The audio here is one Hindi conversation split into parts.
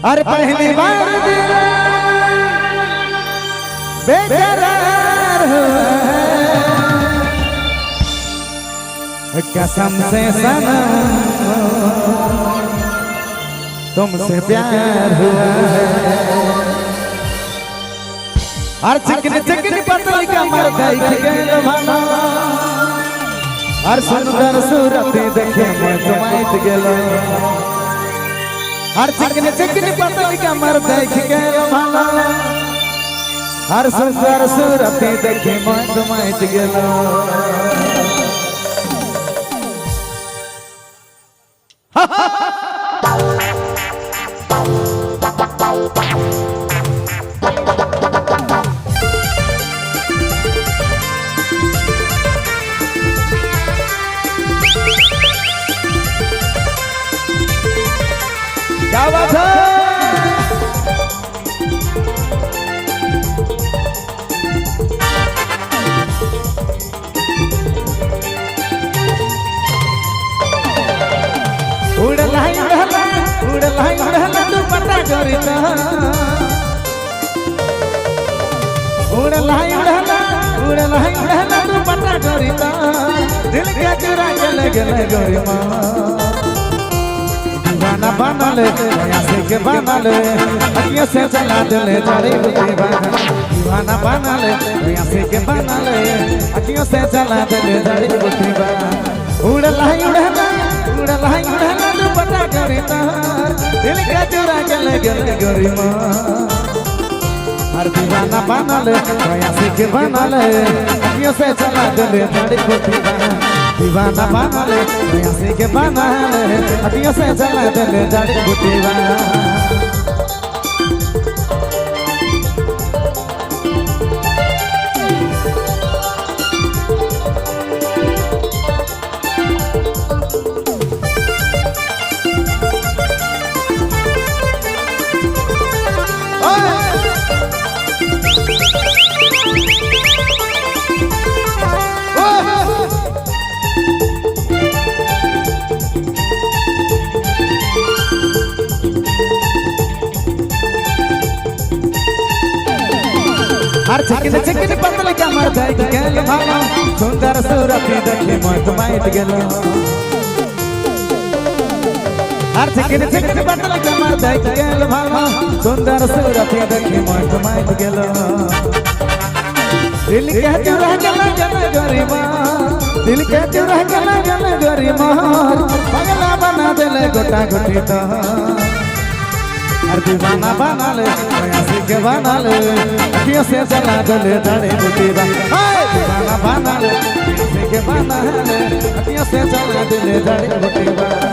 और पहली बार दिल बेकरार हुआ है, कसम से सनम तुमसे प्यार हुआ है। और चिकनी चिकनी पतली कमर देख के भाना, और सुंदर सूरत देखे मैं तुम्हारे गेलो। और चिकनी चिकनी पतली कमर देख के भाना, और सुंदर सूरत देखे मैं तुम्हारे गेलो। क्या बात है? उड़ला तू पता करिता, उड़ला तू पता करिता, दिल के चुरा के ले गोरी माँ। दीवाना बना ले ऐसे के बना ले, अखियों से चला दिले जड़ी बुद्धि बना। दीवाना बना ले ऐसे के बना ले, अखियों से चला दिले जड़ी बुद्धि बना। उड़ला तू पता करिता, दिल का चुरा के ले गोरी माँ। हर दीवाना बना ले ऐसे के बना ले, अखियों से चला दिले जड़ी बुद्धि बना। दीवाना बना ले ऐसे के बना ले, अखियों से चला दिले जड़ी बुद्धि बना। हर चिकनी चिकनी पतली कमर देख के भाना, सुंदर सूरत देखे मैं तुम्हारे गेलो। हर चिकनी चिकनी पतली कमर देख के भाना, सुंदर सूरत देखे मैं तुम्हारे गेलो। दिल के चुरा के ले गोरी माँ, दिल के चुरा के ले गोरी माँ, पगला बना दिले गोटा गोटी तो। हर दीवाना बना ले ऐसे के बना ले, अखियों से चला दिले जड़ी बुद्धि बना। दीवाना बना ले ऐसे के बना ले, अखियों से चला दिले जड़ी बुद्धि बना।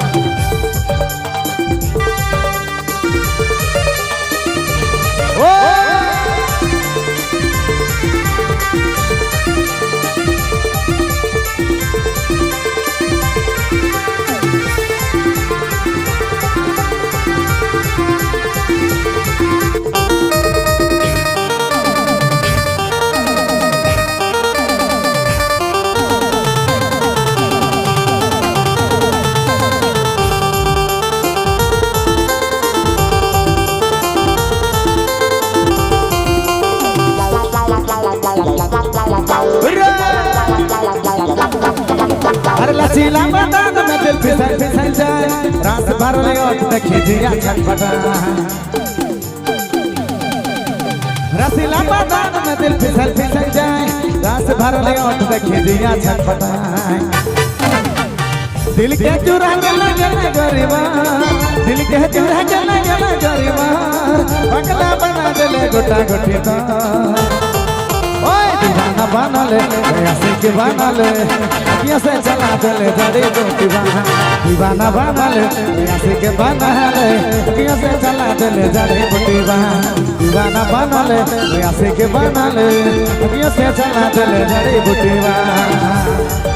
हर लचीला मैदान में दिल फिसल जाए, रात भर ले ओठ देखे जिया छटपटा। रसीला मैदान में दिल फिसल जाए, रात भर ले ओठ देखे जिया छटपटा। दिल के चुरा के ले गरीबा, दिल के चुरा के ले गरीबा, पगला बना दिले गोटा गोटी तो। दीवाना बना ले ऐसे के बना ले, अखियों से चला दिले जड़ी बुद्धि बना। दीवाना बना ले ऐसे के बना ले, अखियों से चला दिले जड़ी बुद्धि बना। दीवाना बना ले ऐसे के बना ले, अखियों से चला दिले जड़ी बुद्धि बना।